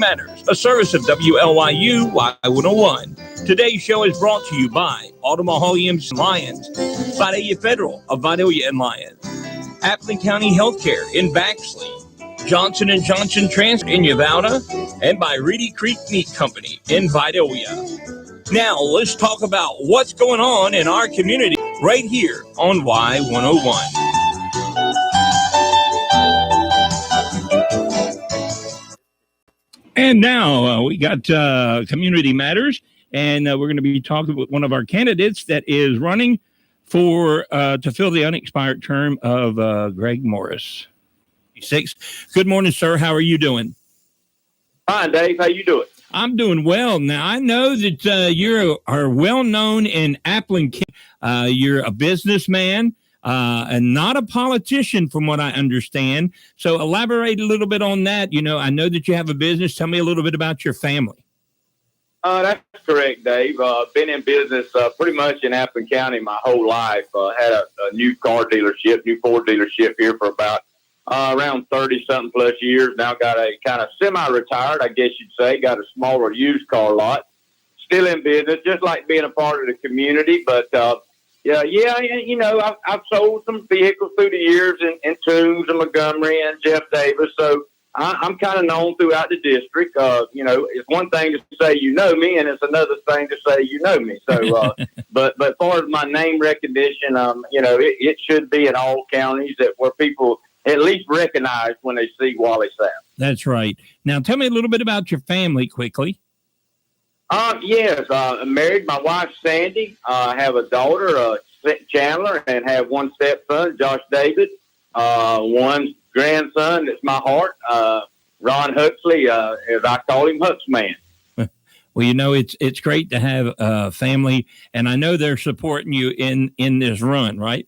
Matters, a service of WLYU Y101. Today's show is brought to you by Omaha EMC Lyons, Vidalia Federal of Vidalia and Lyons, Appling County Healthcare in Baxley, Johnson & Johnson Transport in Uvalde, and by Reedy Creek Meat Company in Vidalia. Now, let's talk about what's going on in our community right here on Y101. And now we got Community Matters, and we're going to be talking with one of our candidates that is running for to fill the unexpired term of Greg Morris. Good morning, sir. How are you doing? Fine, Dave. How you doing? I'm doing well. Now, I know that you are well known in Appling. You're a businessman. And not a politician, from what I understand. So elaborate a little bit on that. You know, I know that you have a business. Tell me a little bit about your family. That's correct, Dave. Been in business pretty much in Appling County my whole life. Had a new car dealership, new Ford dealership here for about around 30-something plus years. Now got a kind of semi-retired, I guess you'd say. Got a smaller used car lot. Still in business, just like being a part of the community, but Yeah, you know, I've sold some vehicles through the years in Toombs and Montgomery and Jeff Davis, so I'm kind of known throughout the district. You know, it's one thing to say you know me, and it's another thing to say you know me. So, but as far as my name recognition, you know, it should be in all counties where people at least recognize when they see Wally Sapp. That's right. Now, tell me a little bit about your family quickly. Yes, I'm married. My wife, Sandy. I have a daughter, Chandler, and have one stepson, Josh David. One grandson, that's my heart, Ron Huxley, as I call him, Huxman. Well, you know, it's great to have a family, and I know they're supporting you in this run, right?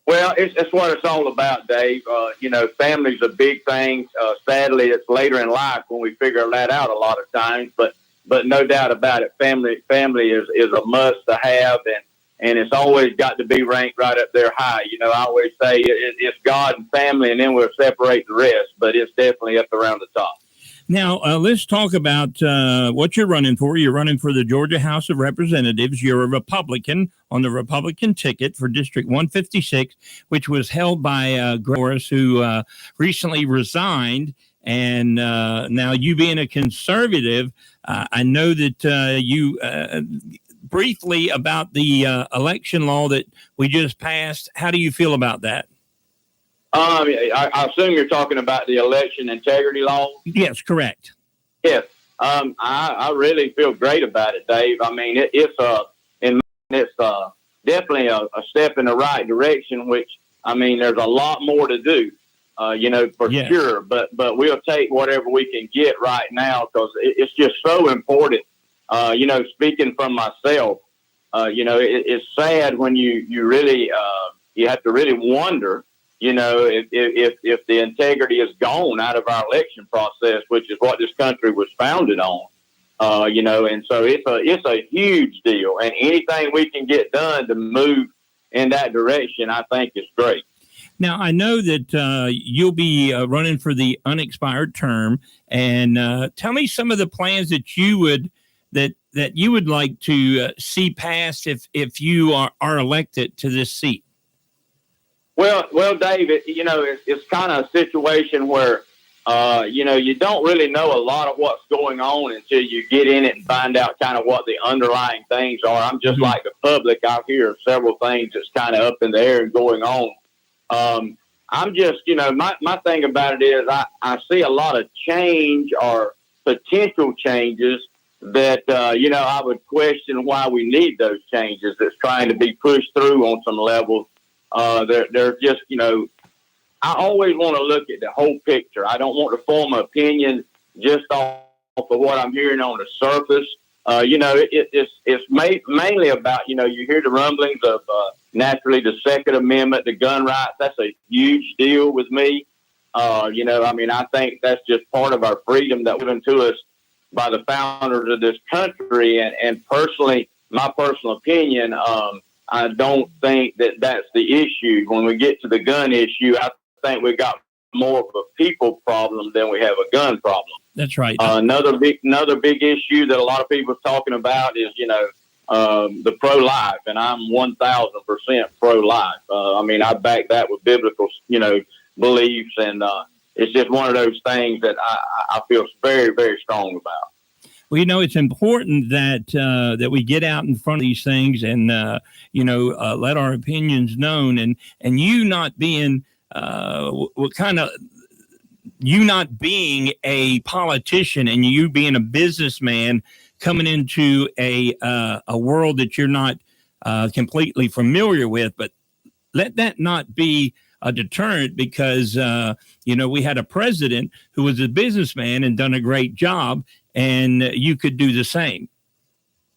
Well, it's what it's all about, Dave. You know, family's a big thing. Sadly, it's later in life when we figure that out a lot of times, but no doubt about it, family is a must to have, and it's always got to be ranked right up there high. You know, I always say it's God and family, and then we'll separate the rest, but it's definitely up around the top. Now, let's talk about what you're running for. You're running for the Georgia House of Representatives. You're a Republican on the Republican ticket for District 156, which was held by Greg Morris, who recently resigned. And now you being a conservative, I know that you briefly about the election law that we just passed. How do you feel about that? I assume you're talking about the election integrity law. Yes, correct. Yes. I really feel great about it, Dave. I mean, it's definitely a step in the right direction, which, I mean, there's a lot more to do. You know, for sure, but we'll take whatever we can get right now because it's just so important. You know, speaking from myself, you know, it's sad when you really you have to really wonder, you know, if the integrity is gone out of our election process, which is what this country was founded on. You know, and so it's a huge deal, and anything we can get done to move in that direction, I think is great. Now, I know that you'll be running for the unexpired term, and tell me some of the plans that you would like to see passed if you are elected to this seat. Well, David, you know, it's kind of a situation where you know, you don't really know a lot of what's going on until you get in it and find out kind of what the underlying things are. I'm just like the public out here. Several things that's kind of up in the air and going on. I'm just, you know, my thing about it is I see a lot of change or potential changes that, you know, I would question why we need those changes that's trying to be pushed through on some levels. They're just, you know, I always want to look at the whole picture. I don't want to form an opinion just off of what I'm hearing on the surface. You know, it's mainly about, you know, you hear the rumblings of naturally the Second Amendment, the gun rights. That's a huge deal with me. You know, I mean, I think that's just part of our freedom that was given to us by the founders of this country. And personally, my personal opinion, I don't think that that's the issue. When we get to the gun issue, I think we got more of a people problem than we have a gun problem. That's right. Another big issue that a lot of people are talking about is, the pro-life, and I'm 1,000% pro-life. I mean, I back that with biblical, beliefs, and it's just one of those things that I feel very, very strong about. Well, it's important that that we get out in front of these things and let our opinions known, and you not being you not being a politician and you being a businessman coming into a world that you're not completely familiar with, but let that not be a deterrent, because we had a president who was a businessman and done a great job, and you could do the same.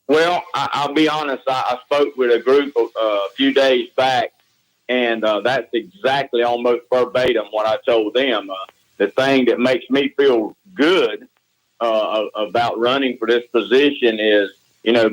Well, I'll be honest. I spoke with a group a few days back, and that's exactly almost verbatim what I told them. The thing that makes me feel good about running for this position is,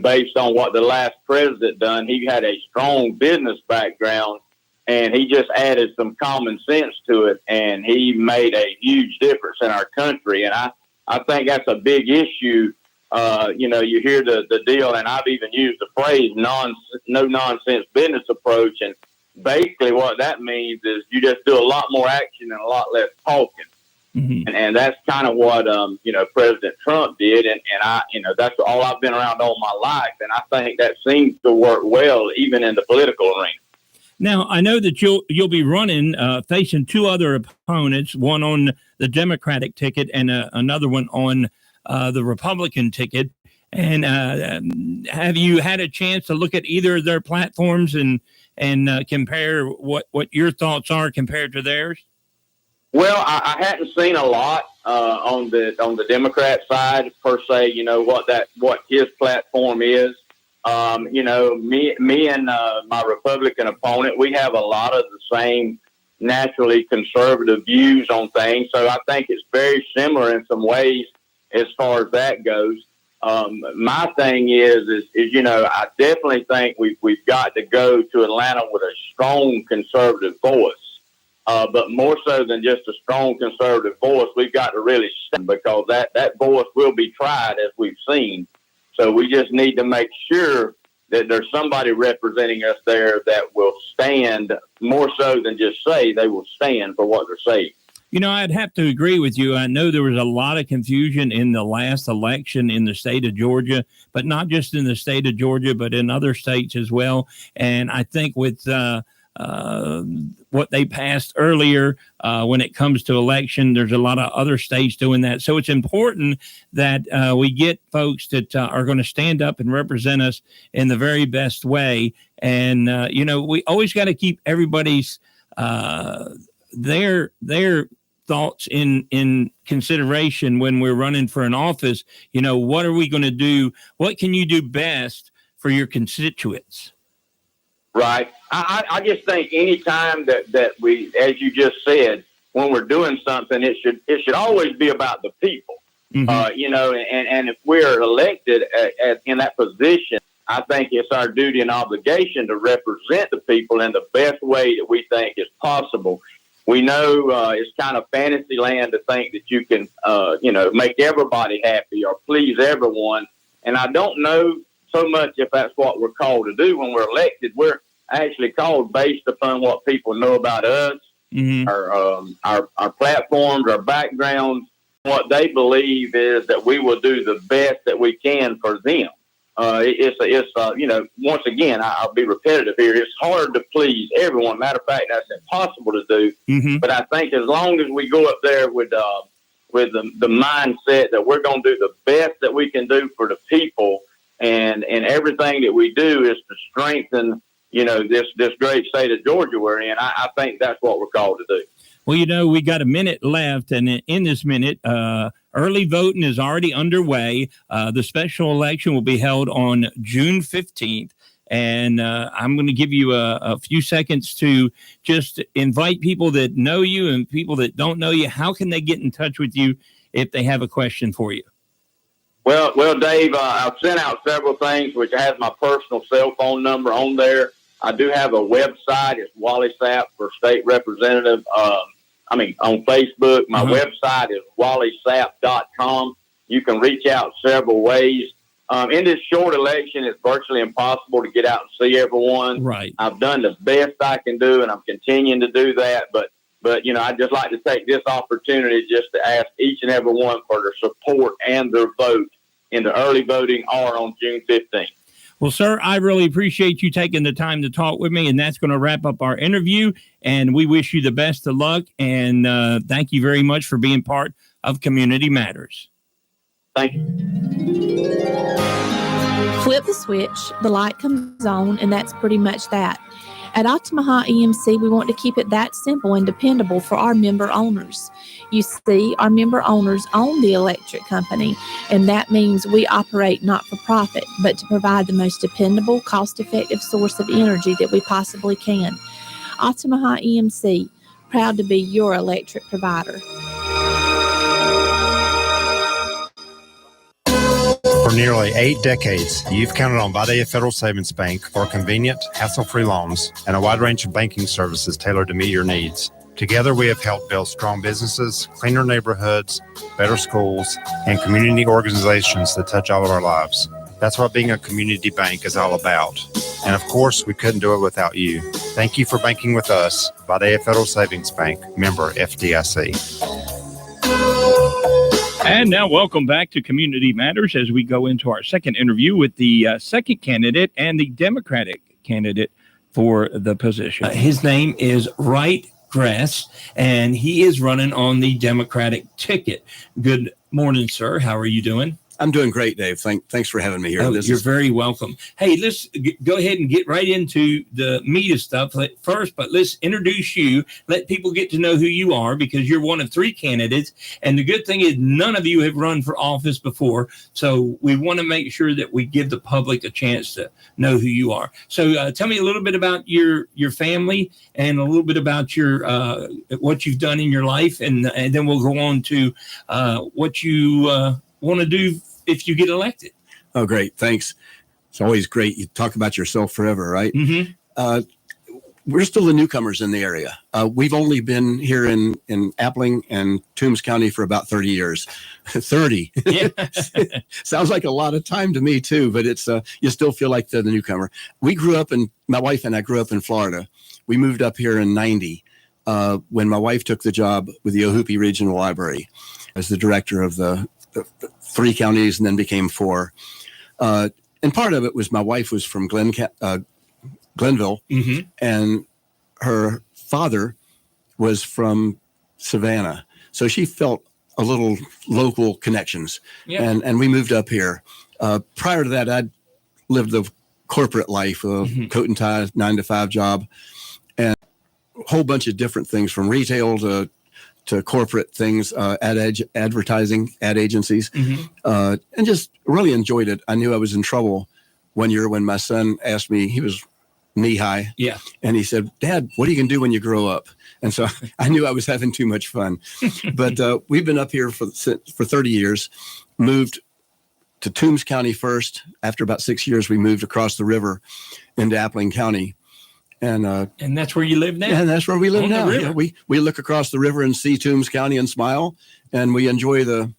based on what the last president done. He had a strong business background, and he just added some common sense to it, and he made a huge difference in our country. And I think that's a big issue. You hear the deal, and I've even used the phrase no nonsense business approach. And basically what that means is you just do a lot more action and a lot less talking. Mm-hmm. And that's kind of what, President Trump did. And I, that's all I've been around all my life. And I think that seems to work well, even in the political arena. Now, I know that you'll be running, facing two other opponents, one on the Democratic ticket and another one on the Republican ticket. And have you had a chance to look at either of their platforms and compare what your thoughts are compared to theirs? Well, I hadn't seen a lot on the Democrat side per se. What his platform is. Me and my Republican opponent, we have a lot of the same naturally conservative views on things. So I think it's very similar in some ways as far as that goes. My thing is I definitely think we've got to go to Atlanta with a strong conservative voice. But more so than just a strong conservative voice, we've got to really stand, because that voice will be tried, as we've seen. So we just need to make sure that there's somebody representing us there that will stand, more so than just say, they will stand for what they're saying. I'd have to agree with you. I know there was a lot of confusion in the last election in the state of Georgia, but not just in the state of Georgia, but in other states as well. And I think with what they passed earlier when it comes to election, there's a lot of other states doing that. So it's important that we get folks that are going to stand up and represent us in the very best way. And, we always got to keep everybody's their thoughts in consideration when we're running for an office. What are we going to do? What can you do best for your constituents? Right. I just think any time that we, as you just said, when we're doing something, it should always be about the people. Mm-hmm. And if we're elected in that position, I think it's our duty and obligation to represent the people in the best way that we think is possible. We know it's kind of fantasy land to think that you can, make everybody happy or please everyone. And I don't know so much if that's what we're called to do when we're elected. We're actually called based upon what people know about us, mm-hmm. our platforms, our backgrounds. What they believe is that we will do the best that we can for them. Once again, I'll be repetitive here. It's hard to please everyone. Matter of fact, that's impossible to do. Mm-hmm. But I think as long as we go up there with the mindset that we're going to do the best that we can do for the people, and everything that we do is to strengthen, this great state of Georgia we're in, I think that's what we're called to do. Well, we got a minute left, and in this minute, early voting is already underway. The special election will be held on June 15th, and I'm going to give you a few seconds to just invite people that know you and people that don't know you. How can they get in touch with you if they have a question for you? Well, Dave, I've sent out several things, which has my personal cell phone number on there. I do have a website. It's Wally Sapp for state representative. on Facebook. My Uh-huh. website is wallysap.com. You can reach out several ways. In this short election, it's virtually impossible to get out and see everyone. Right. I've done the best I can do, and I'm continuing to do that. But I'd just like to take this opportunity just to ask each and every one for their support and their vote in the early voting or on June 15th. Well, sir, I really appreciate you taking the time to talk with me, and that's going to wrap up our interview. And we wish you the best of luck, and thank you very much for being part of Community Matters. Thank you. Flip the switch, the light comes on, and that's pretty much that. At Altamaha EMC, we want to keep it that simple and dependable for our member owners. You see, our member owners own the electric company, and that means we operate not for profit, but to provide the most dependable, cost-effective source of energy that we possibly can. Altamaha EMC, proud to be your electric provider. For nearly 8 decades, you've counted on Vidalia Federal Savings Bank for convenient, hassle-free loans and a wide range of banking services tailored to meet your needs. Together, we have helped build strong businesses, cleaner neighborhoods, better schools, and community organizations that touch all of our lives. That's what being a community bank is all about. And of course, we couldn't do it without you. Thank you for banking with us, Vidalia Federal Savings Bank, member FDIC. And now welcome back to Community Matters as we go into our second interview with the second candidate and the Democratic candidate for the position. His name is Wright Gress, and he is running on the Democratic ticket. Good morning, sir. How are you doing? I'm doing great, Dave. Thanks for having me here. You're very welcome. Hey, let's go ahead and get right into the meat of stuff first, but let's introduce you. Let people get to know who you are because you're one of 3 candidates. And the good thing is none of you have run for office before. So we want to make sure that we give the public a chance to know who you are. So tell me a little bit about your family and a little bit about your what you've done in your life. And then we'll go on to what you want to do if you get elected. Oh, great. Thanks. It's always great. You talk about yourself forever, right? Mm-hmm. We're still the newcomers in the area. We've only been here in Appling and Toombs County for about 30 years. 30. Yeah. Sounds like a lot of time to me too, but it's you still feel like the newcomer. My wife and I grew up in Florida. We moved up here in 90 when my wife took the job with the Ohoopee Regional Library as the director of the 3 counties and then became 4. And part of it was my wife was from Glenville, Mm-hmm. and her father was from Savannah. So she felt a little local connections. Yeah. And we moved up here. Prior to that, I'd lived the corporate life, coat and tie, 9-to-5 job, and a whole bunch of different things from retail to corporate things, advertising, ad agencies, Mm-hmm. and just really enjoyed it. I knew I was in trouble one year when my son asked me, he was knee high. Yeah. And he said, "Dad, what are you going to do when you grow up?" And so I knew I was having too much fun. But we've been up here for 30 years, moved to Toombs County first. After about 6 years, we moved across the river into Appling County. And that's where you live now? And that's where we live On the now. river. Yeah, we look across the river and see Toombs County and smile, and we enjoy the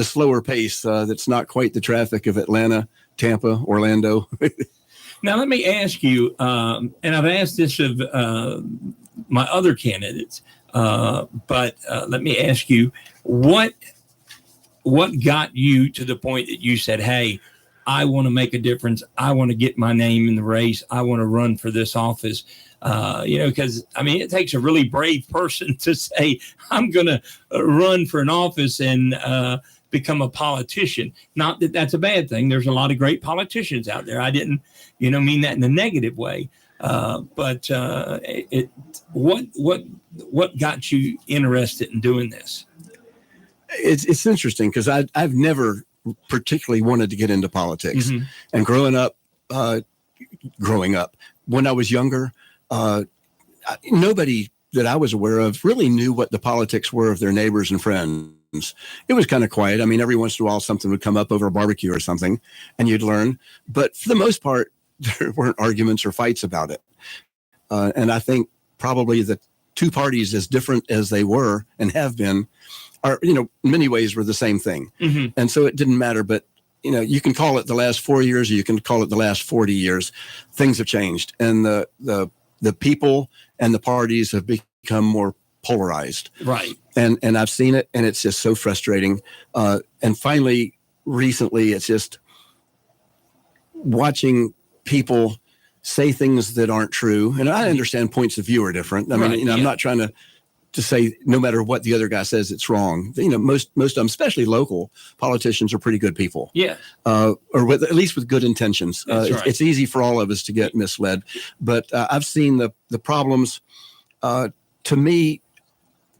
slower pace that's not quite the traffic of Atlanta, Tampa, Orlando. Now, let me ask you, and I've asked this of my other candidates, but let me ask you, what got you to the point that you said, hey, I want to make a difference. I want to get my name in the race. I want to run for this office. Because, it takes a really brave person to say, I'm going to run for an office and become a politician. Not that that's a bad thing. There's a lot of great politicians out there. I didn't, mean that in a negative way. But what got you interested in doing this? It's interesting because I've never particularly wanted to get into politics. Mm-hmm. And growing up, when I was younger, nobody that I was aware of really knew what the politics were of their neighbors and friends. It was kind of quiet. Every once in a while, something would come up over a barbecue or something, and you'd learn. But for the most part, there weren't arguments or fights about it. And I think probably that two parties, as different as they were and have been, are, in many ways were the same thing. And so it didn't matter. But, you can call it the last 4 years, or you can call it the last 40 years. Things have changed. And the people and the parties have become more polarized. Right. And I've seen it, and it's just so frustrating. And finally, recently, it's just watching people say things that aren't true. And I understand points of view are different. I mean, I'm not trying to say no matter what the other guy says, it's wrong. Most of them, especially local politicians, are pretty good people. Yeah. Or at least with good intentions. That's right. It's easy for all of us to get misled. But I've seen the problems. To me,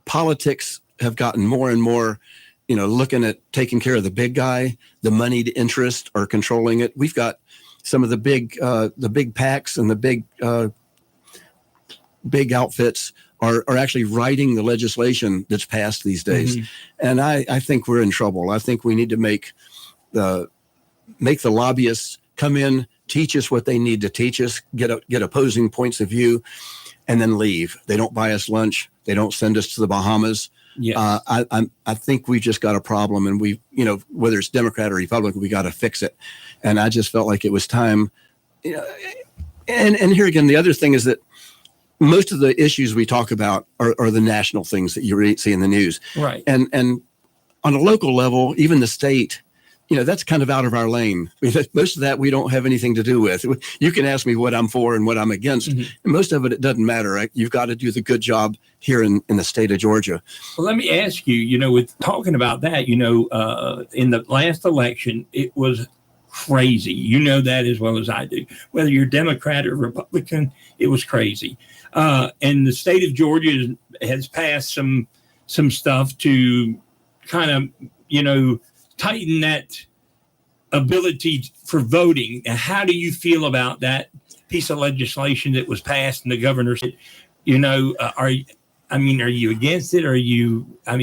politics have gotten more and more, looking at taking care of the big guy. The moneyed interest are controlling it. We've got some of the big PACs and the big outfits are actually writing the legislation that's passed these days. And I think we're in trouble. I think we need to make the lobbyists come in, teach us what they need to teach us, get opposing points of view, and then leave. They don't buy us lunch. They don't send us to the Bahamas. Yes. I think we've just got a problem, and whether it's Democrat or Republican, we got to fix it. And I just felt like it was time. And here again, the other thing is that most of the issues we talk about are the national things that you see in the news. Right. And on a local level, even the state, that's kind of out of our lane. Most of that we don't have anything to do with. You can ask me what I'm for and what I'm against. And most of it doesn't matter. Right? You've got to do the good job here in the state of Georgia. Well, let me ask you, with talking about that, in the last election, it was crazy. You know that as well as I do. Whether you're Democrat or Republican, it was crazy. And the state of Georgia has passed some stuff to kind of, tighten that ability for voting. And how do you feel about that piece of legislation that was passed and the governor said, are you against it? Or your view on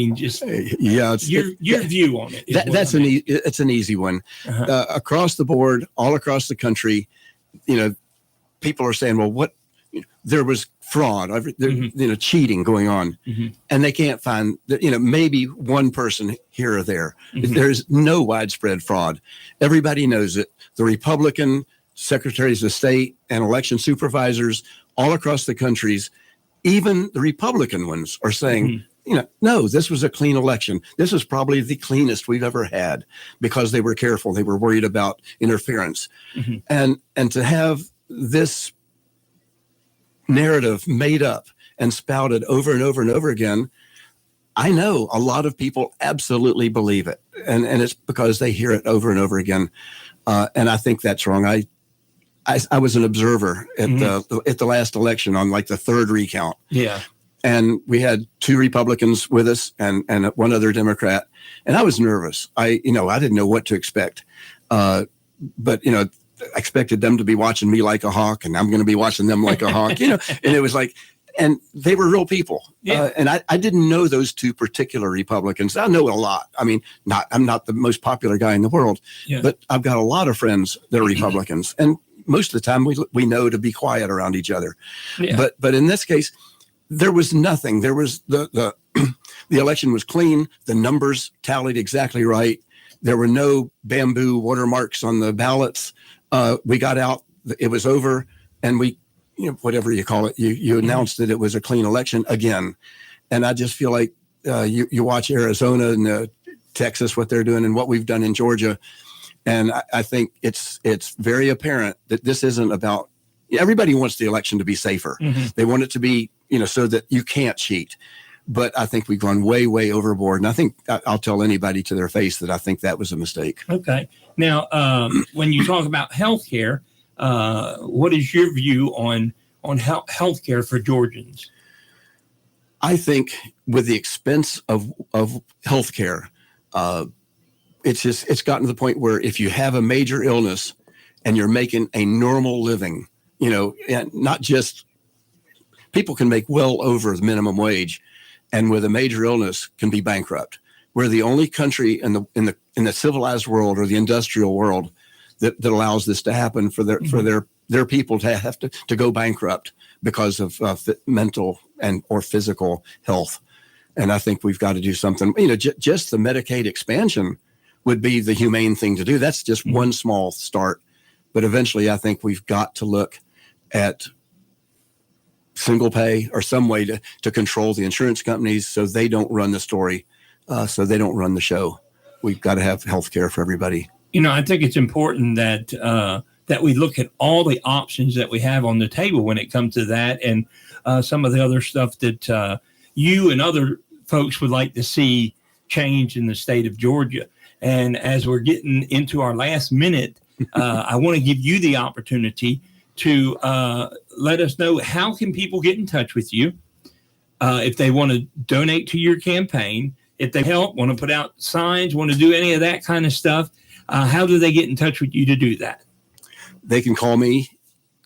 it? It's an easy one. Across the board, all across the country, people are saying, well, there was fraud, cheating going on, and they can't find, maybe one person here or there. There's no widespread fraud. Everybody knows it. The Republican secretaries of state and election supervisors all across the countries, even the Republican ones, are saying, no, this was a clean election. This was probably the cleanest we've ever had, because they were careful. They were worried about interference. And to have this narrative made up and spouted over and over and over again, I know a lot of people absolutely believe it, and it's because they hear it over and over again, and I think that's wrong. I was an observer at the last election on like the third recount, and we had two Republicans with us and one other Democrat, and I was nervous. I didn't know what to expect, but I expected them to be watching me like a hawk, and I'm going to be watching them like a hawk, and it was like, and they were real people. And I didn't know those two particular Republicans. I know a lot. I mean, I'm not the most popular guy in the world, but I've got a lot of friends that are Republicans, and most of the time we know to be quiet around each other. But in this case, there was nothing. There was the election was clean. The numbers tallied exactly right. There were no bamboo watermarks on the ballots. We got out, it was over, and we, whatever you call it, you announced that it was a clean election again. And I just feel like you watch Arizona and Texas, what they're doing and what we've done in Georgia. And I think it's very apparent that this isn't about, everybody wants the election to be safer. They want it to be, so that you can't cheat. But I think we've gone way, way overboard. And I think I'll tell anybody to their face that I think that was a mistake. Okay. Now, when you talk about healthcare, what is your view on healthcare for Georgians? I think with the expense of healthcare, it's gotten to the point where if you have a major illness and you're making a normal living, and not just, people can make well over the minimum wage, and with a major illness can be bankrupt. We're the only country in the civilized world or the industrial world that allows this to happen for their people to have to go bankrupt because of mental and or physical health. And I think we've got to do something. Just the Medicaid expansion would be the humane thing to do. That's just one small start. But eventually, I think we've got to look at single pay or some way to control the insurance companies so they don't run the story, so they don't run the show. We've got to have health care for everybody. I think it's important that that we look at all the options that we have on the table when it comes to that, and some of the other stuff that you and other folks would like to see change in the state of Georgia. And as we're getting into our last minute, I want to give you the opportunity to let us know how can people get in touch with you if they want to donate to your campaign, if they help, want to put out signs, want to do any of that kind of stuff. How do they get in touch with you to do that? They can call me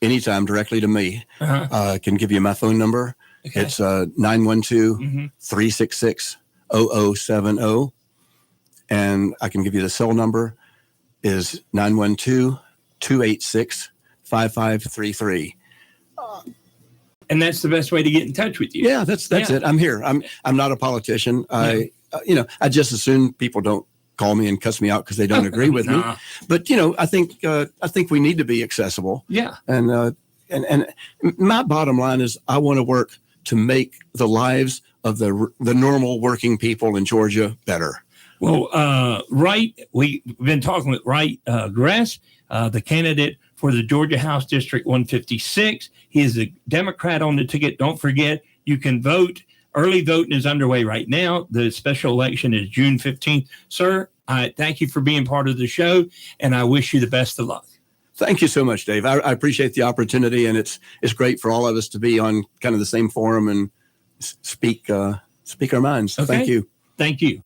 anytime directly to me. I can give you my phone number. Okay. It's 912-366-0070. And I can give you the cell number is 912-286-5533. And that's the best way to get in touch with you. Yeah, that's it. I'm here. I'm not a politician. I just as soon people don't call me and cuss me out because they don't agree with me. But I think we need to be accessible. Yeah. And my bottom line is I want to work to make the lives of the normal working people in Georgia better. Well, we've been talking with Wright Gress, the candidate for the Georgia House District 156. He is a Democrat on the ticket. Don't forget, you can vote. Early voting is underway right now. The special election is June 15th. Sir, I thank you for being part of the show, and I wish you the best of luck. Thank you so much, Dave. I appreciate the opportunity, and it's great for all of us to be on kind of the same forum and speak our minds. Okay. Thank you. Thank you.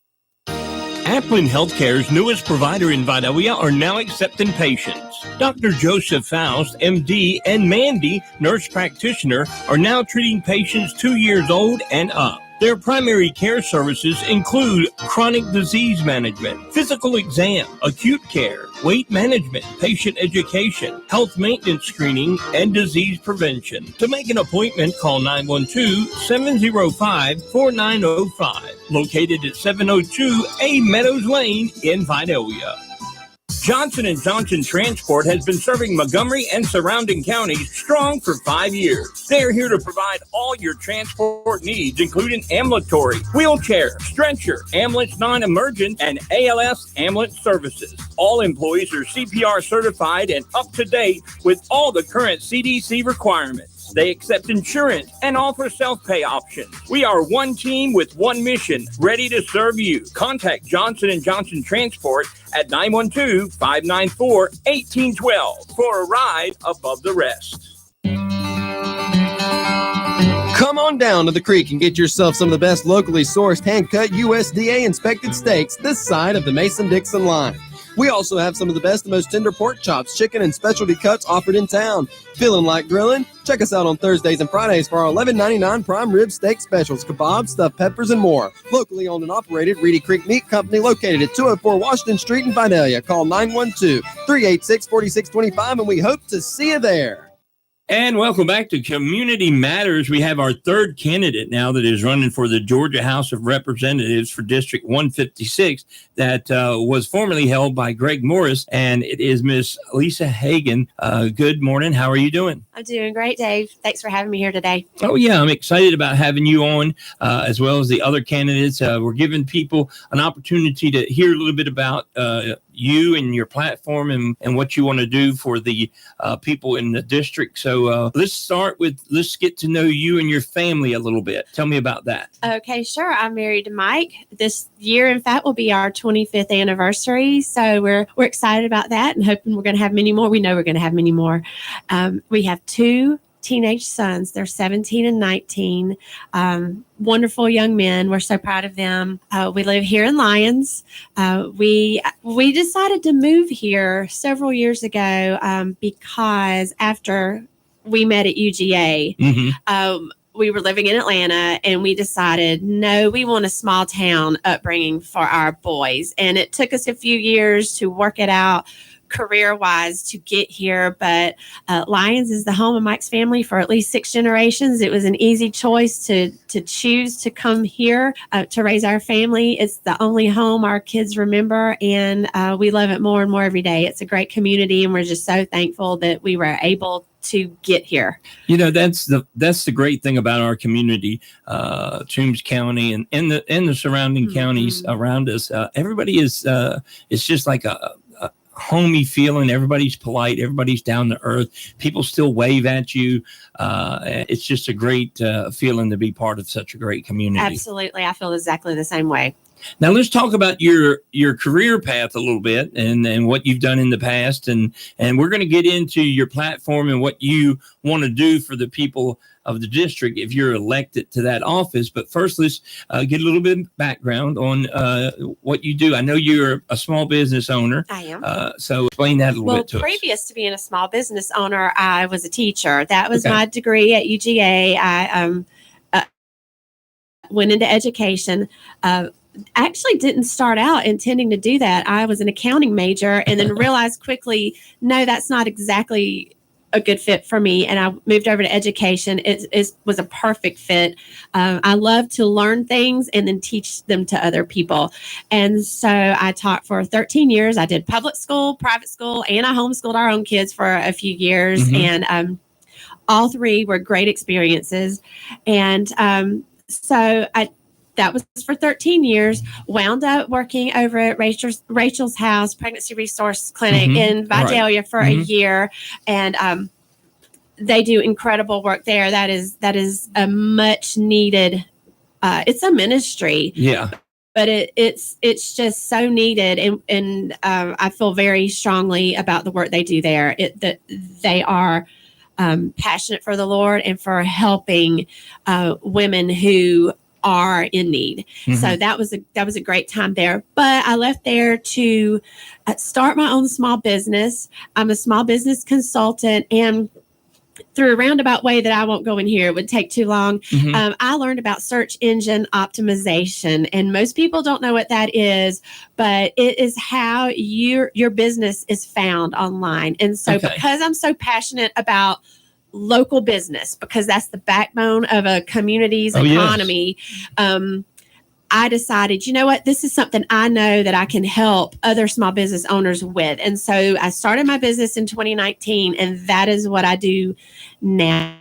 Applin Healthcare's newest provider in Vidalia are now accepting patients. Dr. Joseph Faust, MD, and Mandy, nurse practitioner, are now treating patients 2 years old and up. Their primary care services include chronic disease management, physical exam, acute care, weight management, patient education, health maintenance screening, and disease prevention. To make an appointment, call 912-705-4905, located at 702 A Meadows Lane in Vidalia. Johnson & Johnson Transport has been serving Montgomery and surrounding counties strong for 5 years. They are here to provide all your transport needs, including ambulatory, wheelchair, stretcher, ambulance non-emergent, and ALS ambulance services. All employees are CPR certified and up to date with all the current CDC requirements. They accept insurance and offer self-pay options. We are one team with one mission, ready to serve you. Contact Johnson & Johnson Transport at 912-594-1812 for a ride above the rest. Come on down to the creek and get yourself some of the best locally sourced, hand-cut USDA inspected steaks this side of the Mason-Dixon line. We also have some of the best and most tender pork chops, chicken, and specialty cuts offered in town. Feeling like grilling? Check us out on Thursdays and Fridays for our $11.99 prime rib steak specials, kebabs, stuffed peppers, and more. Locally owned and operated, Reedy Creek Meat Company, located at 204 Washington Street in Vidalia. Call 912-386-4625, and we hope to see you there. And welcome back to Community Matters. We have our third candidate now that is running for the Georgia House of Representatives for District 156 that was formerly held by Greg Morris, and it is Miss Lisa Hagan. Good morning. How are you doing? I'm doing great, Dave. Thanks for having me here today. Oh, yeah. I'm excited about having you on, as well as the other candidates. We're giving people an opportunity to hear a little bit about you and your platform and what you want to do for the people in the district. So let's get to know you and your family a little bit. Tell me about that. Okay, sure. I'm married to Mike. This year, in fact, will be our 25th anniversary. So we're excited about that and hoping we're going to have many more. We know we're going to have many more. We have 2 teenage sons. They're 17 and 19. Wonderful young men. We're so proud of them. We live here in Lyons. We decided to move here several years ago because after we met at UGA, we were living in Atlanta, and we decided, no, we want a small town upbringing for our boys. And it took us a few years to work it out. career wise to get here, but Lyons is the home of Mike's family for at least 6 generations. It was an easy choice to choose to come here to raise our family. It's the only home our kids remember, and we love it more and more every day. It's a great community, and we're just so thankful that we were able to get here. That's the great thing about our community, Toombs County and the surrounding counties around us. Everybody is it's just like a homey feeling. Everybody's polite. Everybody's down to earth. People still wave at you. It's just a great feeling to be part of such a great community. Absolutely. I feel exactly the same way. Now let's talk about your career path a little bit and what you've done in the past. And we're going to get into your platform and what you want to do for the people of the district if you're elected to that office. But first, let's get a little bit of background on what you do. I know you're a small business owner. I am. So explain that a little bit to us. Previous to being a small business owner, I was a teacher. That was Okay. my degree at UGA. I went into education. Actually didn't start out intending to do that. I was an accounting major and then realized quickly, no, that's not exactly a good fit for me. And I moved over to education. It was a perfect fit. I love to learn things and then teach them to other people. And so I taught for 13 years. I did public school, private school, and I homeschooled our own kids for a few years. Mhm. And all three were great experiences. And that was for 13 years, wound up working over at Rachel's House Pregnancy Resource Clinic Mhm. in Vidalia for a Mhm. year. And they do incredible work there. That is a much needed, it's a ministry, Yeah. but it's just so needed. And I feel very strongly about the work they do there. That they are passionate for the Lord and for helping women who are in need. Mhm. So that was a great time there. But I left there to start my own small business. I'm a small business consultant, and through a roundabout way that I won't go in here, it would take too long. Mhm. I learned about search engine optimization, and most people don't know what that is, but it is how your business is found online. And so Okay. because I'm so passionate about local business, because that's the backbone of a community's Oh, yes. economy, I decided, you know what, this is something I know that I can help other small business owners with. And so I started my business in 2019, and that is what I do now,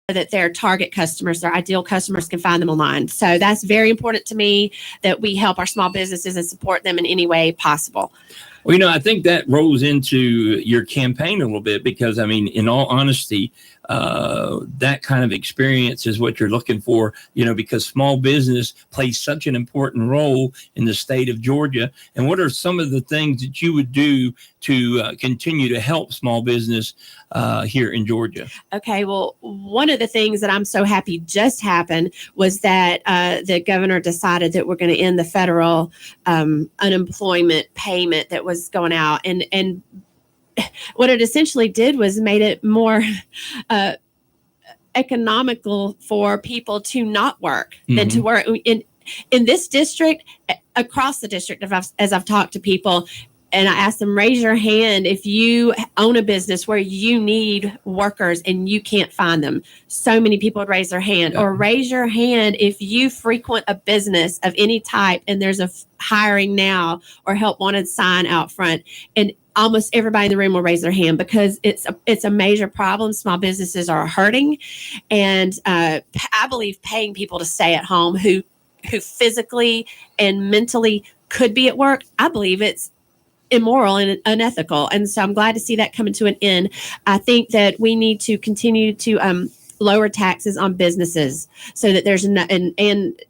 that their target customers, their ideal customers, can find them online. So that's very important to me, that we help our small businesses and support them in any way possible. Well, I think that rolls into your campaign a little bit because, I mean, in all honesty, that kind of experience is what you're looking for, because small business plays such an important role in the state of Georgia. And what are some of the things that you would do to continue to help small business here in Georgia? Okay, well, one of the things that I'm so happy just happened was that the governor decided that we're going to end the federal unemployment payment that was going out. And what it essentially did was made it more economical for people to not work than to work. In this district, across the district, as I've talked to people, and I asked them, raise your hand if you own a business where you need workers and you can't find them. So many people would raise their hand. Yeah. Or raise your hand if you frequent a business of any type and there's a hiring now or help wanted sign out front. And almost everybody in the room will raise their hand, because it's a major problem. Small businesses are hurting. And I believe paying people to stay at home who physically and mentally could be at work, I believe it's immoral and unethical. And so I'm glad to see that coming to an end. I think that we need to continue to lower taxes on businesses so that there's and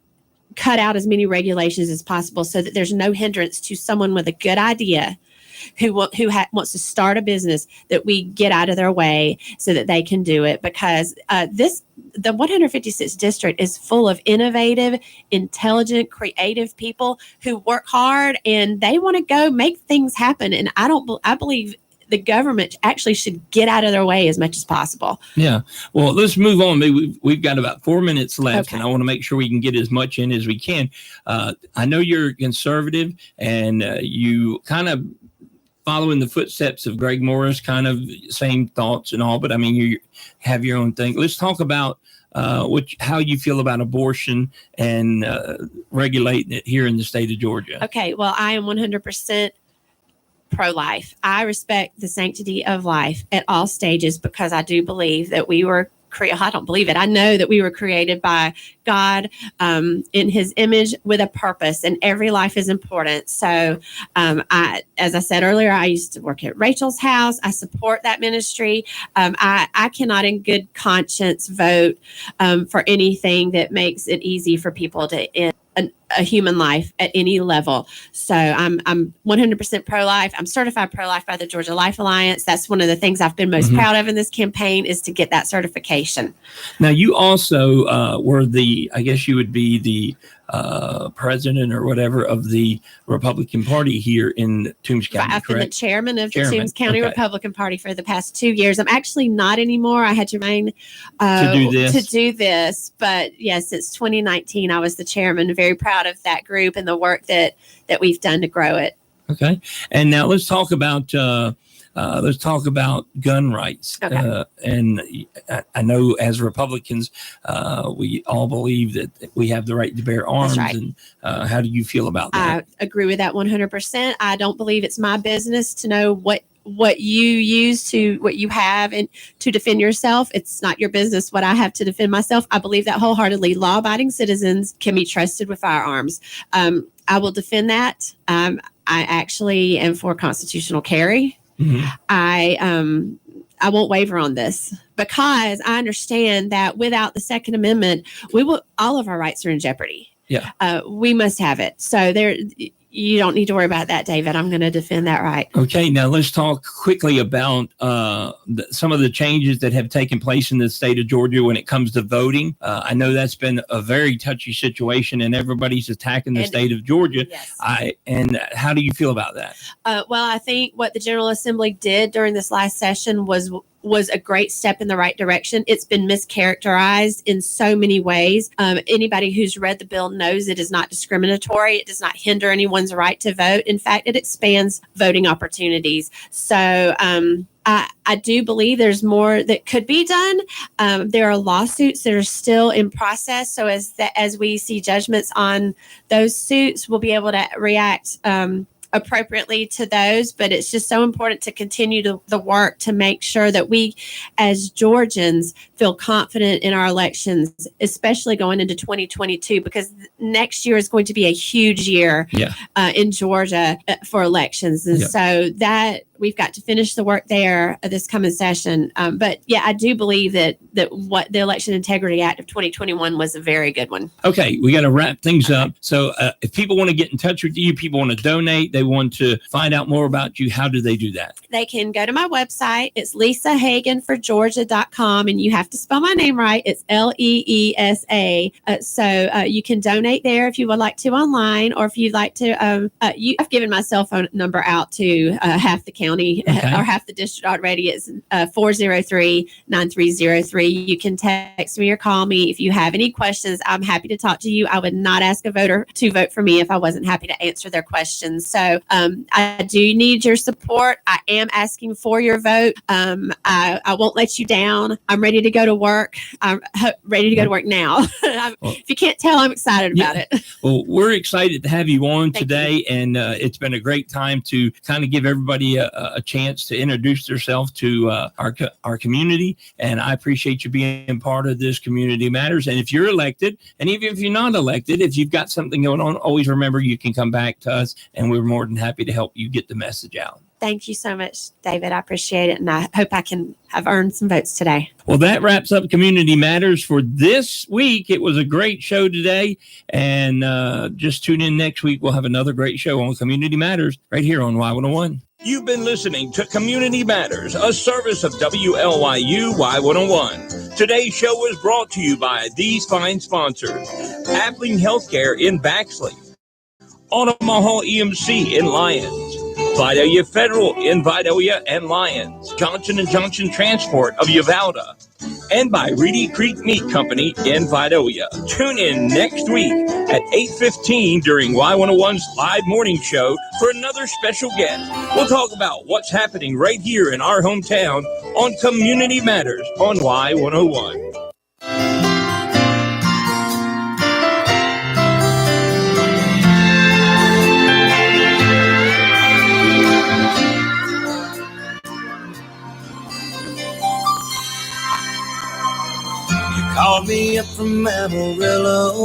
cut out as many regulations as possible so that there's no hindrance to someone with a good idea who wants to start a business, that we get out of their way so that they can do it. Because the 156th district is full of innovative, intelligent, creative people who work hard and they want to go make things happen. And I believe the government actually should get out of their way as much as possible. Yeah. Well, let's move on. We've got about 4 minutes left, Okay. and I want to make sure we can get as much in as we can. I know you're conservative, and you kind of following the footsteps of Greg Morris, kind of same thoughts and all, but I mean, you have your own thing. Let's talk about how you feel about abortion and regulating it here in the state of Georgia. Okay, well, I am 100% pro-life. I respect the sanctity of life at all stages because I do believe that we were I don't believe it. I know that we were created by God in his image with a purpose, and every life is important. So as I said earlier, I used to work at Rachel's house. I support that ministry. I cannot in good conscience vote for anything that makes it easy for people to end a human life at any level. So I'm 100% pro-life. I'm certified pro-life by the Georgia Life Alliance. That's one of the things I've been most proud of in this campaign is to get that certification. Now, you also were I guess you would be the president or whatever of the Republican Party here in Toombs County, I've been the correct? chairman of the Toombs County Republican Party for the past 2 years. I'm actually not anymore. I had to remain to do this. But yes, since 2019, I was the chairman. Very proud of that group and the work that we've done to grow it. Okay. And now let's talk about gun rights. Okay. And I know as Republicans, we all believe that we have the right to bear arms. That's right. And how do you feel about that? I agree with that 100%. I don't believe it's my business to know what you have and to defend yourself. It's not your business what I have to defend myself. I believe that wholeheartedly. Law-abiding citizens can be trusted with firearms. I will defend that. I actually am for constitutional carry. Mm-hmm. I won't waver on this because I understand that without the Second Amendment, all of our rights are in jeopardy. Yeah. We must have it. So you don't need to worry about that, David. I'm going to defend that right. Okay. Now let's talk quickly about some of the changes that have taken place in the state of Georgia when it comes to voting. I know that's been a very touchy situation and everybody's attacking the state of Georgia. Yes. And how do you feel about that? Well, I think what the General Assembly did during this last session was a great step in the right direction. It's been mischaracterized in so many ways. Anybody who's read the bill knows it is not discriminatory. It does not hinder anyone's right to vote. In fact, it expands voting opportunities. So I do believe there's more that could be done. There are lawsuits that are still in process. So as we see judgments on those suits, we'll be able to react appropriately to those, but it's just so important to continue the work to make sure that we as Georgians feel confident in our elections, especially going into 2022, because next year is going to be a huge year in Georgia for elections. And so that we've got to finish the work there this coming session. But yeah, I do believe that what the Election Integrity Act of 2021 was a very good one. Okay, we got to wrap things up. So if people want to get in touch with you, people want to donate, they want to find out more about you, how do they do that? They can go to my website. It's lisahagenforgeorgia.com, and you have to spell my name right. It's Leesa. So you can donate there if you would like to online, or if you'd like to. I've given my cell phone number out to half the county or half the district already. It's 403-9303. You can text me or call me if you have any questions. I'm happy to talk to you. I would not ask a voter to vote for me if I wasn't happy to answer their questions. So I do need your support. I am asking for your vote. I won't let you down. I'm ready to go to work. I'm ready to go to work now. If you can't tell, I'm excited about it. Well, we're excited to have you on today, and it's been a great time to kind of give everybody a chance to introduce themselves to our community. And I appreciate you being part of this Community Matters. And if you're elected, and even if you're not elected, if you've got something going on, always remember you can come back to us, and we're more than happy to help you get the message out. Thank you so much, David. I appreciate it. And I hope I can have earned some votes today. Well, that wraps up Community Matters for this week. It was a great show today. And just tune in next week. We'll have another great show on Community Matters right here on Y101. You've been listening to Community Matters, a service of WLYU Y101. Today's show was brought to you by these fine sponsors: Appling Healthcare in Baxley, Omaha EMC in Lyons, Vidalia Federal in Vidalia and Lyons, Johnson & Johnson Transport of Uvalde, and by Reedy Creek Meat Company in Vidalia. Tune in next week at 8:15 during Y101's live morning show for another special guest. We'll talk about what's happening right here in our hometown on Community Matters on Y101. Called me up from Amarillo.